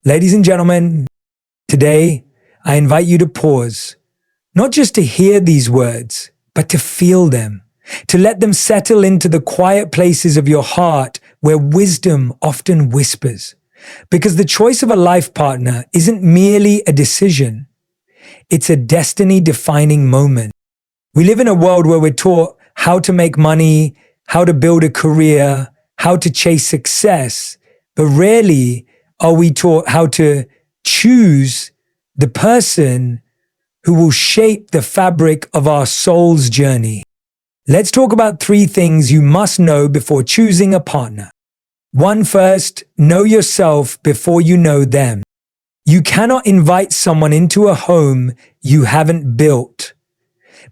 Ladies and gentlemen, today I invite you to pause, not just to hear these words, but to feel them, to let them settle into the quiet places of your heart where wisdom often whispers. Because the choice of a life partner isn't merely a decision, it's a destiny-defining moment. We live in a world where we're taught how to make money, how to build a career, how to chase success, but rarely are we taught how to choose the person who will shape the fabric of our soul's journey. Let's talk about 3 things you must know before choosing a partner. 1, first, know yourself before you know them. You cannot invite someone into a home you haven't built.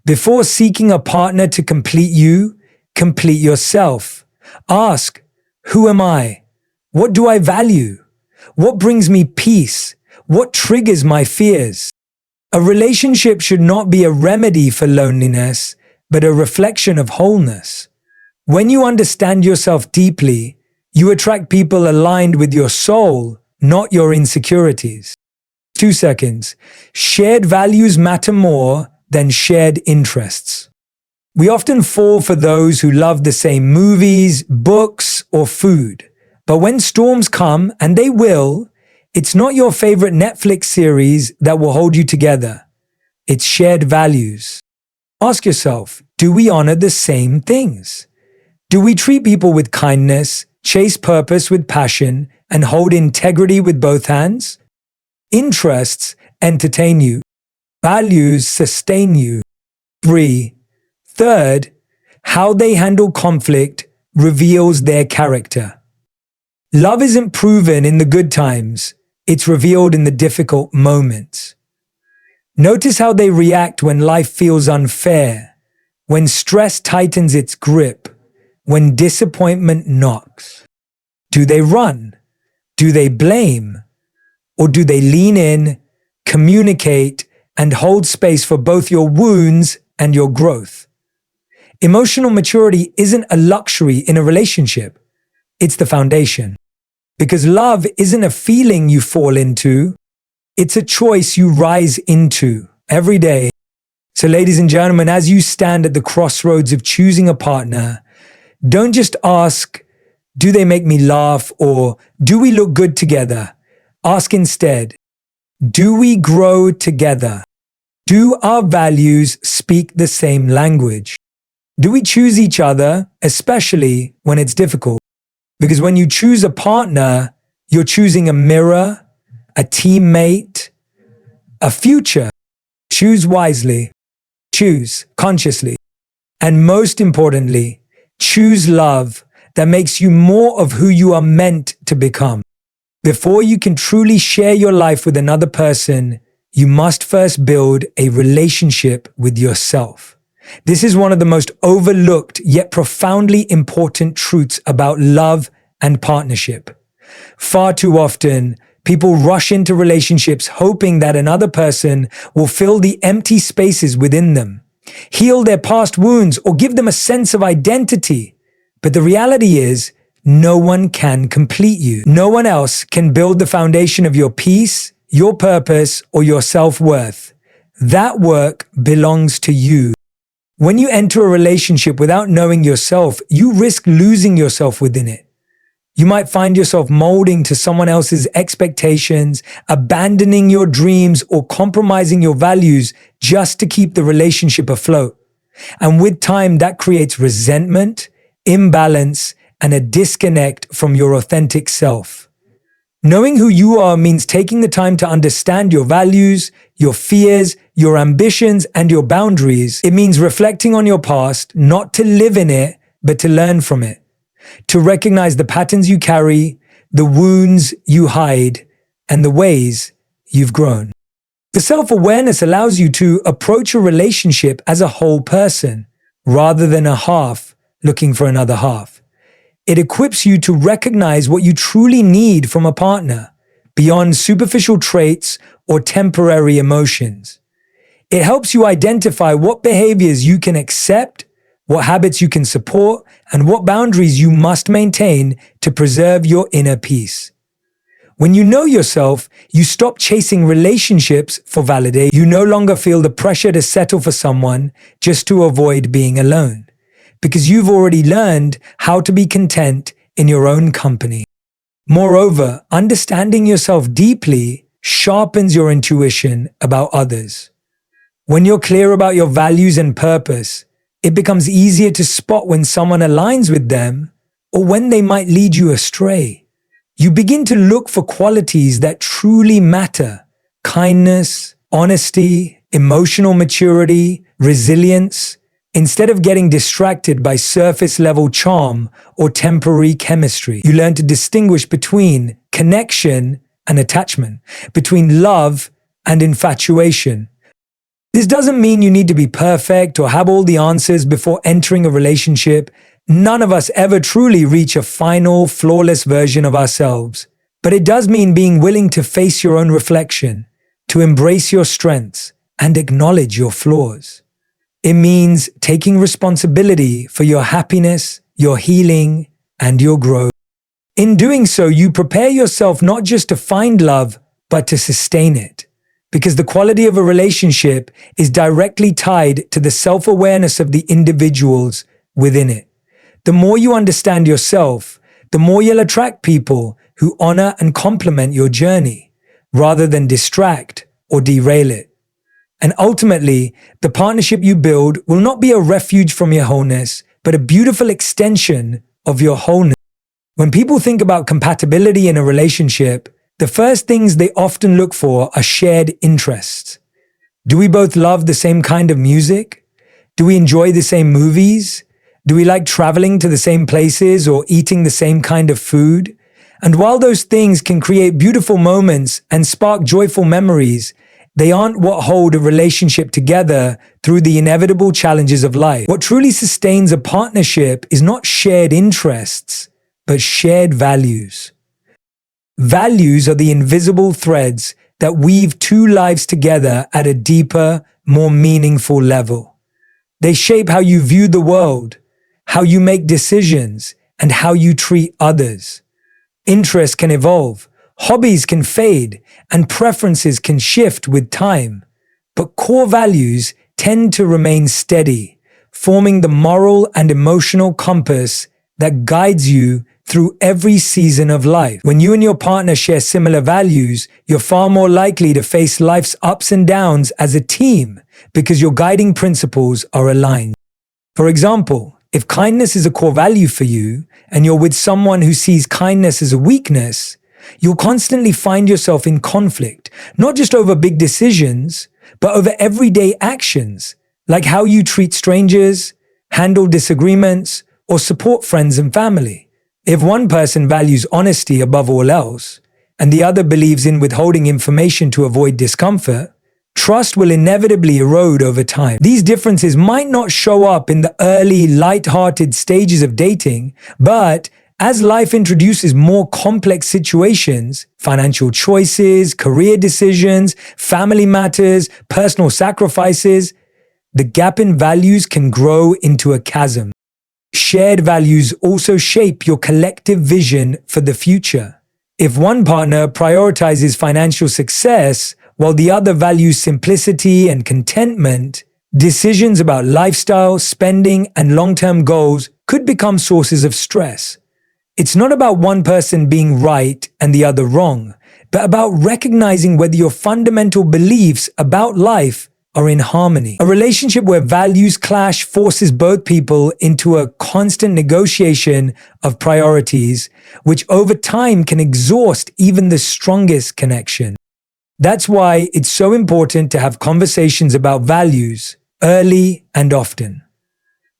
Before seeking a partner to complete you, complete yourself. Ask, who am I? What do I value? What brings me peace? What triggers my fears? A relationship should not be a remedy for loneliness, but a reflection of wholeness. When you understand yourself deeply, you attract people aligned with your soul, not your insecurities. 2 seconds. Shared values matter more than shared interests. We often fall for those who love the same movies, books, or food. But when storms come, and they will, it's not your favorite Netflix series that will hold you together. It's shared values. Ask yourself, do we honor the same things? Do we treat people with kindness, chase purpose with passion, and hold integrity with both hands? Interests entertain you. Values sustain you. 3. Third, how they handle conflict reveals their character. Love isn't proven in the good times, it's revealed in the difficult moments. Notice how they react when life feels unfair, when stress tightens its grip, when disappointment knocks. Do they run? Do they blame? Or do they lean in, communicate, and hold space for both your wounds and your growth? Emotional maturity isn't a luxury in a relationship. It's the foundation. Because love isn't a feeling you fall into, it's a choice you rise into every day. So ladies and gentlemen, as you stand at the crossroads of choosing a partner, don't just ask, do they make me laugh, or do we look good together? Ask instead, do we grow together? Do our values speak the same language? Do we choose each other, especially when it's difficult? Because when you choose a partner, you're choosing a mirror, a teammate, a future. Choose wisely, choose consciously, and most importantly, choose love that makes you more of who you are meant to become. Before you can truly share your life with another person, you must first build a relationship with yourself. This is one of the most overlooked yet profoundly important truths about love and partnership. Far too often, people rush into relationships hoping that another person will fill the empty spaces within them, heal their past wounds, or give them a sense of identity. But the reality is, no one can complete you. No one else can build the foundation of your peace, your purpose, or your self-worth. That work belongs to you. When you enter a relationship without knowing yourself, you risk losing yourself within it. You might find yourself molding to someone else's expectations, abandoning your dreams, or compromising your values just to keep the relationship afloat. And with time, that creates resentment, imbalance, and a disconnect from your authentic self. Knowing who you are means taking the time to understand your values, your fears, your ambitions, and your boundaries. It means reflecting on your past, not to live in it, but to learn from it. To recognize the patterns you carry, the wounds you hide, and the ways you've grown. The self-awareness allows you to approach a relationship as a whole person, rather than a half looking for another half. It equips you to recognize what you truly need from a partner, beyond superficial traits or temporary emotions. It helps you identify what behaviors you can accept, what habits you can support, and what boundaries you must maintain to preserve your inner peace. When you know yourself, you stop chasing relationships for validation. You no longer feel the pressure to settle for someone just to avoid being alone, because you've already learned how to be content in your own company. Moreover, understanding yourself deeply sharpens your intuition about others. When you're clear about your values and purpose, it becomes easier to spot when someone aligns with them or when they might lead you astray. You begin to look for qualities that truly matter: kindness, honesty, emotional maturity, resilience, instead of getting distracted by surface-level charm or temporary chemistry. You learn to distinguish between connection and attachment, between love and infatuation. This doesn't mean you need to be perfect or have all the answers before entering a relationship. None of us ever truly reach a final, flawless version of ourselves. But it does mean being willing to face your own reflection, to embrace your strengths, and acknowledge your flaws. It means taking responsibility for your happiness, your healing, and your growth. In doing so, you prepare yourself not just to find love, but to sustain it. Because the quality of a relationship is directly tied to the self-awareness of the individuals within it. The more you understand yourself, the more you'll attract people who honor and complement your journey, rather than distract or derail it. And ultimately, the partnership you build will not be a refuge from your wholeness, but a beautiful extension of your wholeness. When people think about compatibility in a relationship, the first things they often look for are shared interests. Do we both love the same kind of music? Do we enjoy the same movies? Do we like traveling to the same places or eating the same kind of food? And while those things can create beautiful moments and spark joyful memories, they aren't what hold a relationship together through the inevitable challenges of life. What truly sustains a partnership is not shared interests, but shared values. Values are the invisible threads that weave two lives together at a deeper, more meaningful level. They shape how you view the world, how you make decisions, and how you treat others. Interests can evolve, hobbies can fade, and preferences can shift with time. But core values tend to remain steady, forming the moral and emotional compass that guides you through every season of life. When you and your partner share similar values, you're far more likely to face life's ups and downs as a team because your guiding principles are aligned. For example, if kindness is a core value for you and you're with someone who sees kindness as a weakness, you'll constantly find yourself in conflict, not just over big decisions, but over everyday actions, like how you treat strangers, handle disagreements, or support friends and family. If one person values honesty above all else, and the other believes in withholding information to avoid discomfort, trust will inevitably erode over time. These differences might not show up in the early, light-hearted stages of dating, but as life introduces more complex situations, financial choices, career decisions, family matters, personal sacrifices, the gap in values can grow into a chasm. Shared values also shape your collective vision for the future. If one partner prioritizes financial success while the other values simplicity and contentment, decisions about lifestyle, spending, and long-term goals could become sources of stress. It's not about one person being right and the other wrong, but about recognizing whether your fundamental beliefs about life are in harmony. A relationship where values clash forces both people into a constant negotiation of priorities, which over time can exhaust even the strongest connection. That's why it's so important to have conversations about values early and often.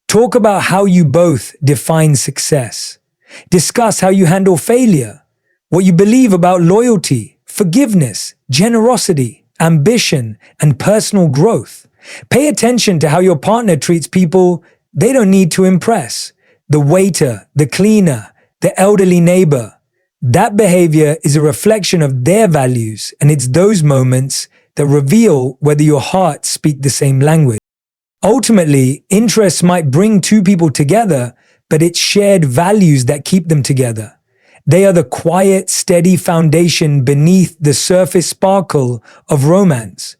Talk about how you both define success. Discuss how you handle failure, what you believe about loyalty, forgiveness, generosity, ambition, and personal growth. Pay attention to how your partner treats people they don't need to impress. The waiter, the cleaner, the elderly neighbor. That behavior is a reflection of their values, and it's those moments that reveal whether your hearts speak the same language. Ultimately, interests might bring two people together, but it's shared values that keep them together. They are the quiet, steady foundation beneath the surface sparkle of romance.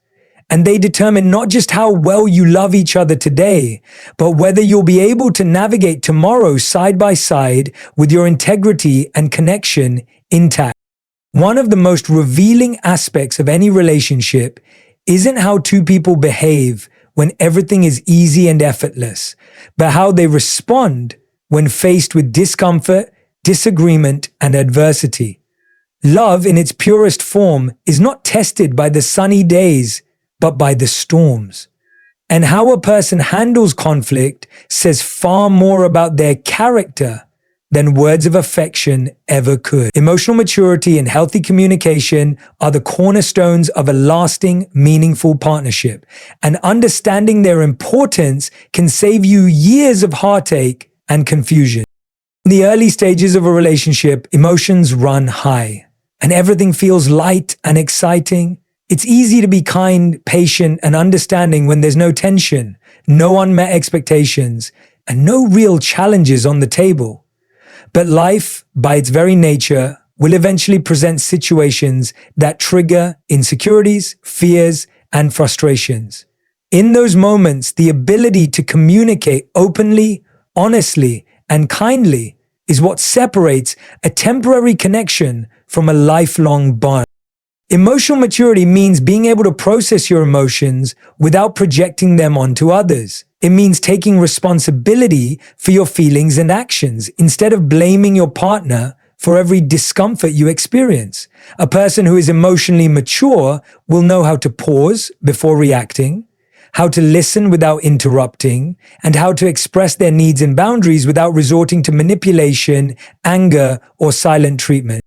And they determine not just how well you love each other today, but whether you'll be able to navigate tomorrow side by side with your integrity and connection intact. One of the most revealing aspects of any relationship isn't how two people behave when everything is easy and effortless, but how they respond when faced with discomfort, disagreement, and adversity. Love in its purest form is not tested by the sunny days, but by the storms. And how a person handles conflict says far more about their character than words of affection ever could. Emotional maturity and healthy communication are the cornerstones of a lasting, meaningful partnership, and understanding their importance can save you years of heartache and confusion. In the early stages of a relationship, emotions run high, and everything feels light and exciting. It's easy to be kind, patient, and understanding when there's no tension, no unmet expectations, and no real challenges on the table. But life, by its very nature, will eventually present situations that trigger insecurities, fears, and frustrations. In those moments, the ability to communicate openly, honestly, and kindly is what separates a temporary connection from a lifelong bond. Emotional maturity means being able to process your emotions without projecting them onto others. It means taking responsibility for your feelings and actions instead of blaming your partner for every discomfort you experience. A person who is emotionally mature will know how to pause before reacting, how to listen without interrupting, and how to express their needs and boundaries without resorting to manipulation, anger, or silent treatment.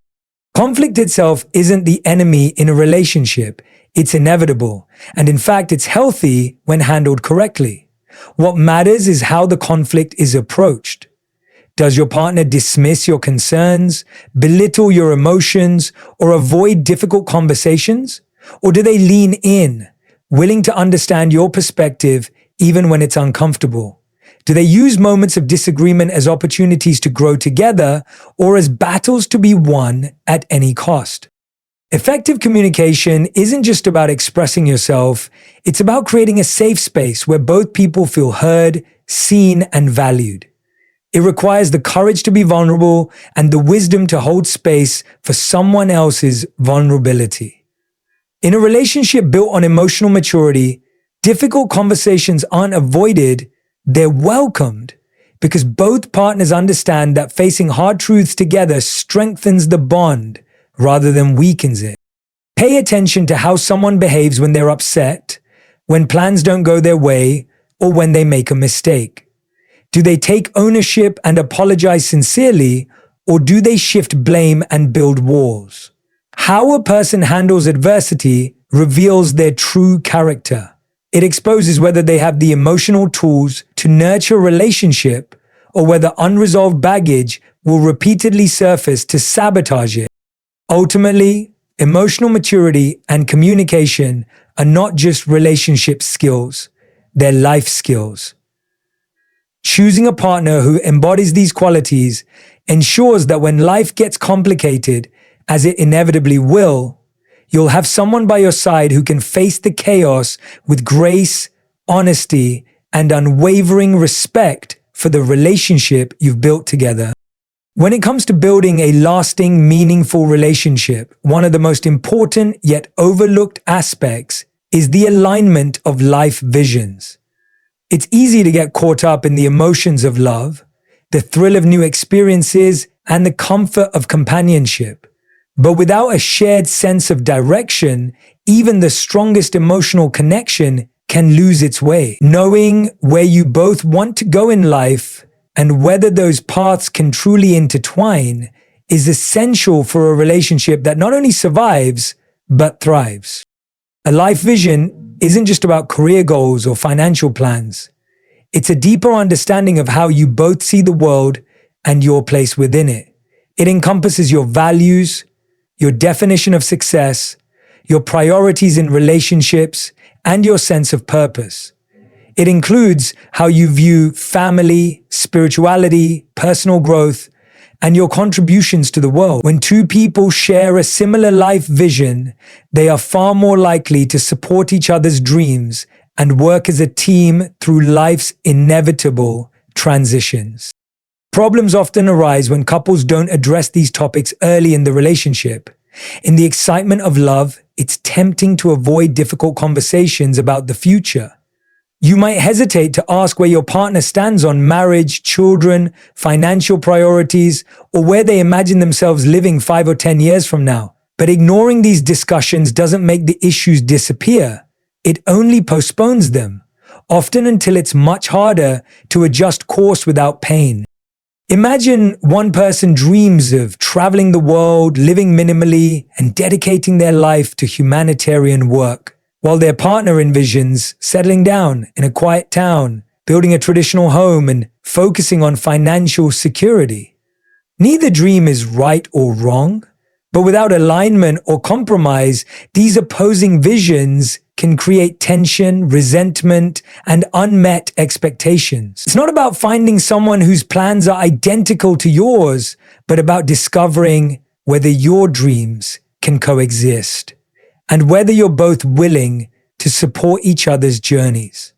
Conflict itself isn't the enemy in a relationship. It's inevitable, and in fact, it's healthy when handled correctly. What matters is how the conflict is approached. Does your partner dismiss your concerns, belittle your emotions, or avoid difficult conversations? Or do they lean in, willing to understand your perspective even when it's uncomfortable? Do they use moments of disagreement as opportunities to grow together or as battles to be won at any cost? Effective communication isn't just about expressing yourself, it's about creating a safe space where both people feel heard, seen, and valued. It requires the courage to be vulnerable and the wisdom to hold space for someone else's vulnerability. In a relationship built on emotional maturity, difficult conversations aren't avoided, they're welcomed, because both partners understand that facing hard truths together strengthens the bond rather than weakens it. Pay attention to how someone behaves when they're upset, when plans don't go their way, or when they make a mistake. Do they take ownership and apologize sincerely, or do they shift blame and build walls? How a person handles adversity reveals their true character. It exposes whether they have the emotional tools to nurture a relationship or whether unresolved baggage will repeatedly surface to sabotage it. Ultimately, emotional maturity and communication are not just relationship skills, they're life skills. Choosing a partner who embodies these qualities ensures that when life gets complicated, as it inevitably will, you'll have someone by your side who can face the chaos with grace, honesty, and unwavering respect for the relationship you've built together. When it comes to building a lasting, meaningful relationship, one of the most important yet overlooked aspects is the alignment of life visions. It's easy to get caught up in the emotions of love, the thrill of new experiences, and the comfort of companionship. But without a shared sense of direction, even the strongest emotional connection can lose its way. Knowing where you both want to go in life and whether those paths can truly intertwine is essential for a relationship that not only survives, but thrives. A life vision isn't just about career goals or financial plans. It's a deeper understanding of how you both see the world and your place within it. It encompasses your values, your definition of success, your priorities in relationships, and your sense of purpose. It includes how you view family, spirituality, personal growth, and your contributions to the world. When two people share a similar life vision, they are far more likely to support each other's dreams and work as a team through life's inevitable transitions. Problems often arise when couples don't address these topics early in the relationship. In the excitement of love, it's tempting to avoid difficult conversations about the future. You might hesitate to ask where your partner stands on marriage, children, financial priorities, or where they imagine themselves living 5 or 10 years from now. But ignoring these discussions doesn't make the issues disappear. It only postpones them, often until it's much harder to adjust course without pain. Imagine one person dreams of traveling the world, living minimally, and dedicating their life to humanitarian work, while their partner envisions settling down in a quiet town, building a traditional home, and focusing on financial security. Neither dream is right or wrong, but without alignment or compromise, these opposing visions can create tension, resentment, and unmet expectations. It's not about finding someone whose plans are identical to yours, but about discovering whether your dreams can coexist and whether you're both willing to support each other's journeys.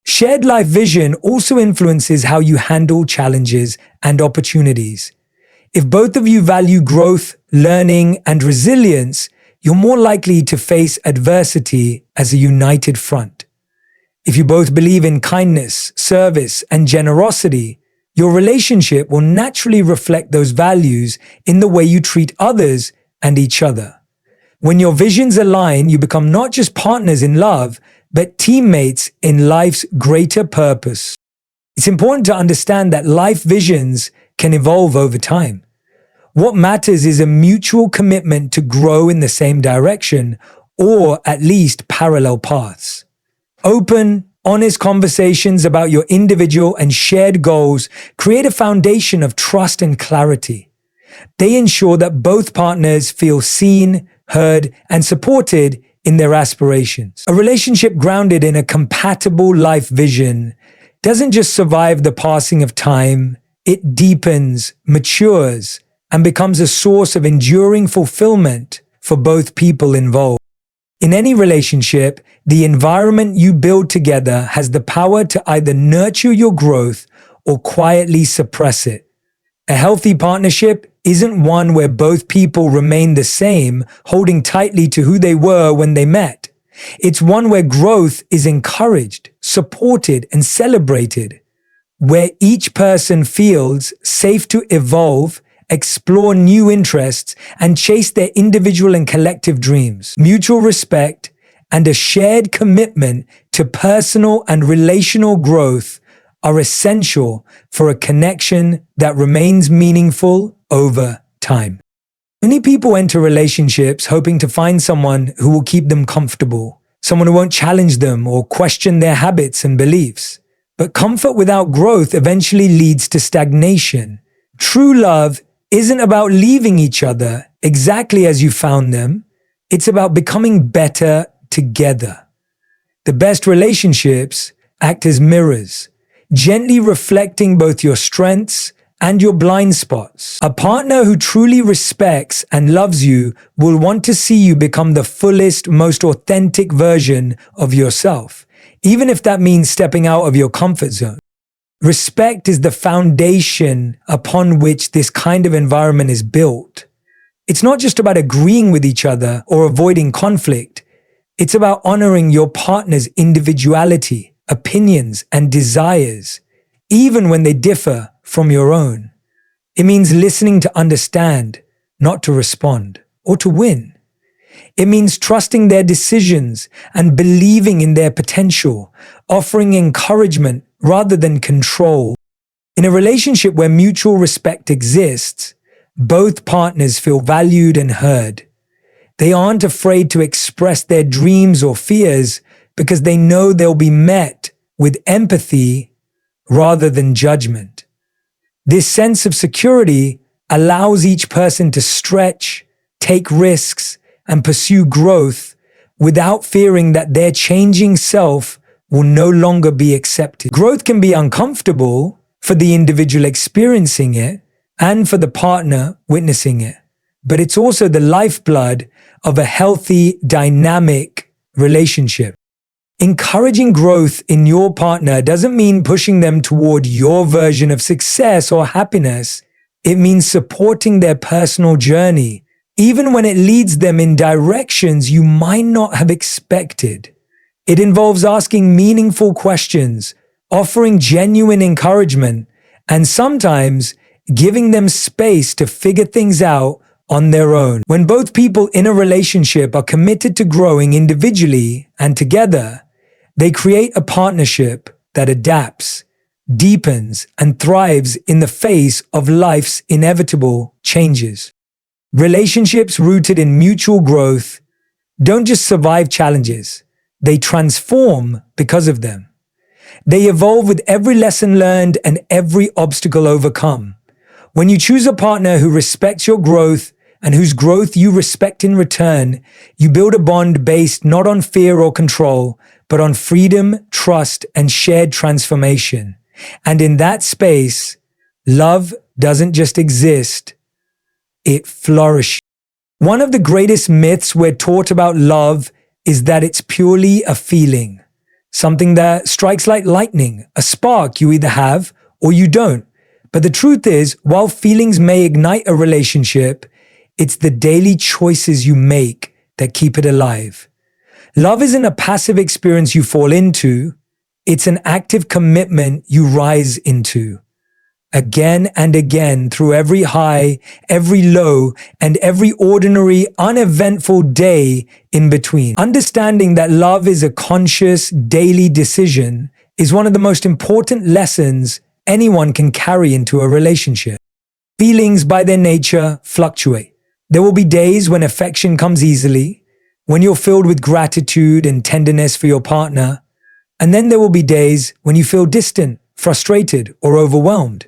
Shared life vision also influences how you handle challenges and opportunities. If both of you value growth, learning, and resilience, you're more likely to face adversity as a united front. If you both believe in kindness, service, and generosity, your relationship will naturally reflect those values in the way you treat others and each other. When your visions align, you become not just partners in love, but teammates in life's greater purpose. It's important to understand that life visions can evolve over time. What matters is a mutual commitment to grow in the same direction, or at least parallel paths. Open, honest conversations about your individual and shared goals create a foundation of trust and clarity. They ensure that both partners feel seen, heard, and supported in their aspirations. A relationship grounded in a compatible life vision doesn't just survive the passing of time, it deepens, matures, and becomes a source of enduring fulfillment for both people involved. In any relationship, the environment you build together has the power to either nurture your growth or quietly suppress it. A healthy partnership isn't one where both people remain the same, holding tightly to who they were when they met. It's one where growth is encouraged, supported, and celebrated, where each person feels safe to evolve, explore new interests, and chase their individual and collective dreams. Mutual respect and a shared commitment to personal and relational growth are essential for a connection that remains meaningful over time. Many people enter relationships hoping to find someone who will keep them comfortable, someone who won't challenge them or question their habits and beliefs. But comfort without growth eventually leads to stagnation. True love isn't about leaving each other exactly as you found them. It's about becoming better together. The best relationships act as mirrors, gently reflecting both your strengths and your blind spots. A partner who truly respects and loves you will want to see you become the fullest, most authentic version of yourself, even if that means stepping out of your comfort zone. Respect is the foundation upon which this kind of environment is built. It's not just about agreeing with each other or avoiding conflict. It's about honoring your partner's individuality, opinions, and desires, even when they differ from your own. It means listening to understand, not to respond or to win. It means trusting their decisions and believing in their potential, offering encouragement rather than control. In a relationship where mutual respect exists, both partners feel valued and heard. They aren't afraid to express their dreams or fears because they know they'll be met with empathy rather than judgment. This sense of security allows each person to stretch, take risks, and pursue growth without fearing that their changing self will no longer be accepted. Growth can be uncomfortable for the individual experiencing it, and for the partner witnessing it. But it's also the lifeblood of a healthy, dynamic relationship. Encouraging growth in your partner doesn't mean pushing them toward your version of success or happiness. It means supporting their personal journey, even when it leads them in directions you might not have expected. It involves asking meaningful questions, offering genuine encouragement, and sometimes giving them space to figure things out on their own. When both people in a relationship are committed to growing individually and together, they create a partnership that adapts, deepens, and thrives in the face of life's inevitable changes. Relationships rooted in mutual growth don't just survive challenges, they transform because of them. They evolve with every lesson learned and every obstacle overcome. When you choose a partner who respects your growth and whose growth you respect in return, you build a bond based not on fear or control, but on freedom, trust, and shared transformation. And in that space, love doesn't just exist, it flourishes. One of the greatest myths we're taught about love is that it's purely a feeling, something that strikes like lightning, a spark you either have or you don't. But the truth is, while feelings may ignite a relationship, it's the daily choices you make that keep it alive. Love isn't a passive experience you fall into, it's an active commitment you rise into. Again and again, through every high, every low, and every ordinary, uneventful day in between. Understanding that love is a conscious, daily decision is one of the most important lessons anyone can carry into a relationship. Feelings, by their nature, fluctuate. There will be days when affection comes easily, when you're filled with gratitude and tenderness for your partner, and then there will be days when you feel distant, frustrated, or overwhelmed.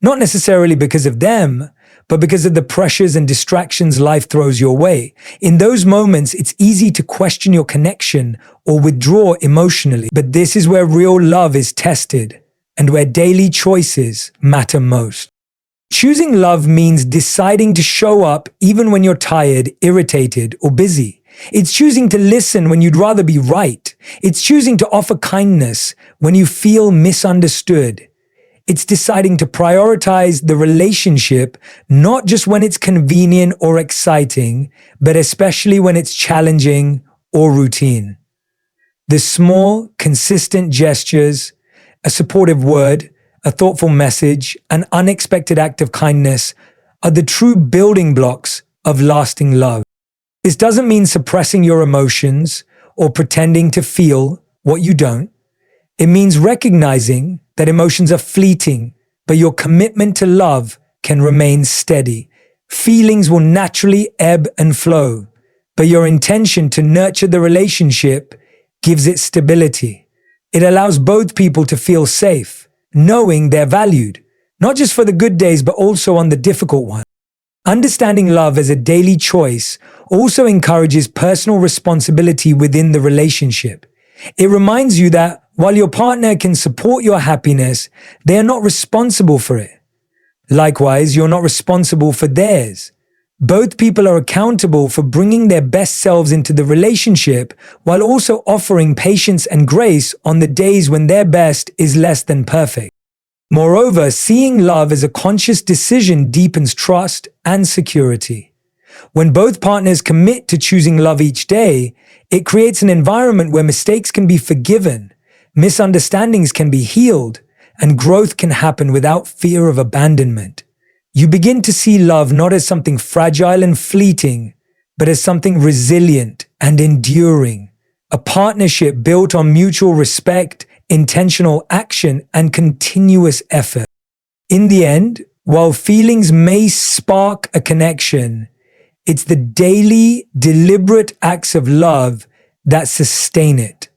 Not necessarily because of them, but because of the pressures and distractions life throws your way. In those moments, it's easy to question your connection or withdraw emotionally. But this is where real love is tested and where daily choices matter most. Choosing love means deciding to show up even when you're tired, irritated, or busy. It's choosing to listen when you'd rather be right. It's choosing to offer kindness when you feel misunderstood. It's deciding to prioritize the relationship, not just when it's convenient or exciting, but especially when it's challenging or routine. The small, consistent gestures, a supportive word, a thoughtful message, an unexpected act of kindness are the true building blocks of lasting love. This doesn't mean suppressing your emotions or pretending to feel what you don't. It means recognizing that emotions are fleeting, but your commitment to love can remain steady. Feelings will naturally ebb and flow, but your intention to nurture the relationship gives it stability. It allows both people to feel safe, knowing they're valued, not just for the good days, but also on the difficult ones. Understanding love as a daily choice also encourages personal responsibility within the relationship. It reminds you that while your partner can support your happiness, they are not responsible for it. Likewise, you're not responsible for theirs. Both people are accountable for bringing their best selves into the relationship while also offering patience and grace on the days when their best is less than perfect. Moreover, seeing love as a conscious decision deepens trust and security. When both partners commit to choosing love each day, it creates an environment where mistakes can be forgiven, misunderstandings can be healed, and growth can happen without fear of abandonment. You begin to see love not as something fragile and fleeting, but as something resilient and enduring. A partnership built on mutual respect, intentional action, and continuous effort. In the end, while feelings may spark a connection, it's the daily, deliberate acts of love that sustain it.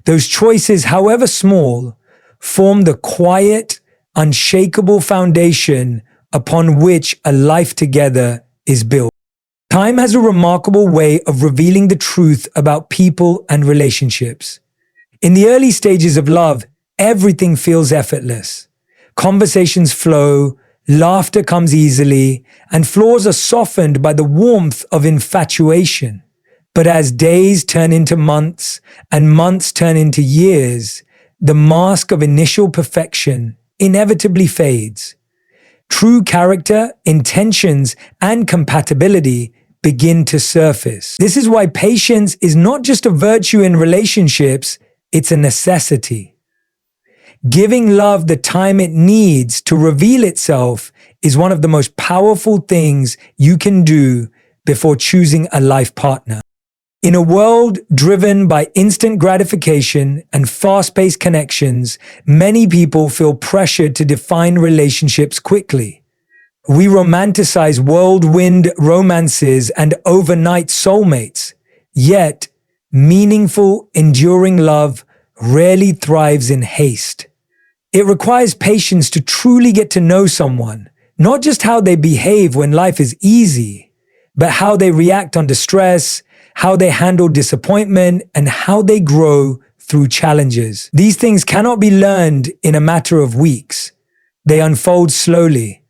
Those choices, however small, form the quiet, unshakable foundation upon which a life together is built. Time has a remarkable way of revealing the truth about people and relationships. In the early stages of love, everything feels effortless. Conversations flow, Laughter comes easily, and flaws are softened by the warmth of infatuation. But as days turn into months, and months turn into years, the mask of initial perfection inevitably fades. True character, intentions, and compatibility begin to surface. This is why patience is not just a virtue in relationships, it's a necessity. Giving love the time it needs to reveal itself is one of the most powerful things you can do before choosing a life partner. In a world driven by instant gratification and fast-paced connections, many people feel pressured to define relationships quickly. We romanticize whirlwind romances and overnight soulmates, yet meaningful, enduring love rarely thrives in haste. It requires patience to truly get to know someone, not just how they behave when life is easy, but how they react under stress, how they handle disappointment, and how they grow through challenges. These things cannot be learned in a matter of weeks. They unfold slowly,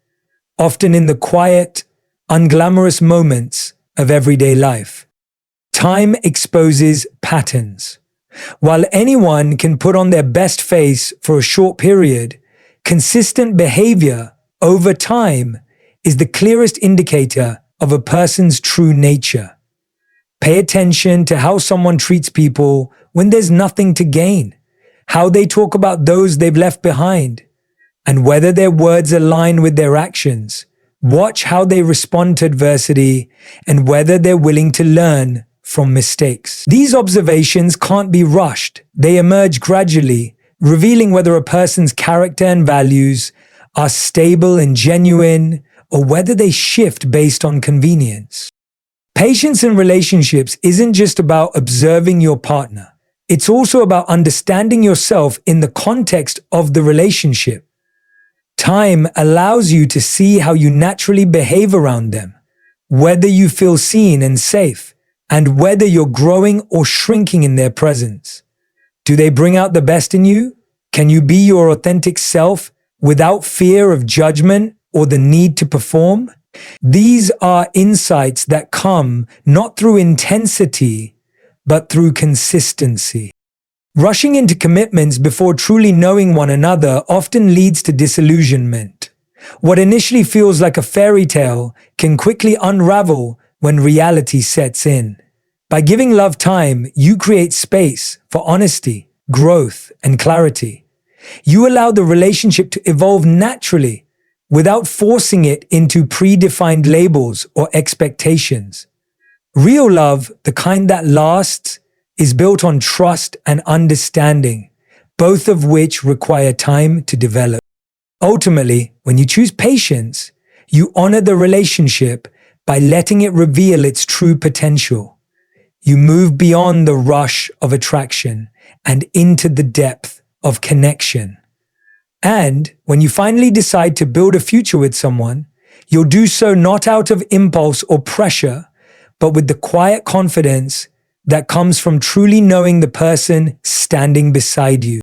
often in the quiet, unglamorous moments of everyday life. Time exposes patterns. While anyone can put on their best face for a short period, consistent behavior over time is the clearest indicator of a person's true nature. Pay attention to how someone treats people when there's nothing to gain, how they talk about those they've left behind, and whether their words align with their actions. Watch how they respond to adversity and whether they're willing to learn from mistakes. These observations can't be rushed. They emerge gradually, revealing whether a person's character and values are stable and genuine, or whether they shift based on convenience. Patience in relationships isn't just about observing your partner. It's also about understanding yourself in the context of the relationship. Time allows you to see how you naturally behave around them, whether you feel seen and safe, and whether you're growing or shrinking in their presence. Do they bring out the best in you? Can you be your authentic self without fear of judgment or the need to perform? These are insights that come not through intensity, but through consistency. Rushing into commitments before truly knowing one another often leads to disillusionment. What initially feels like a fairy tale can quickly unravel when reality sets in. By giving love time, you create space for honesty, growth, and clarity. You allow the relationship to evolve naturally without forcing it into predefined labels or expectations. Real love, the kind that lasts, is built on trust and understanding, both of which require time to develop. Ultimately, when you choose patience, you honor the relationship by letting it reveal its true potential. You move beyond the rush of attraction and into the depth of connection. And when you finally decide to build a future with someone, you'll do so not out of impulse or pressure, but with the quiet confidence that comes from truly knowing the person standing beside you.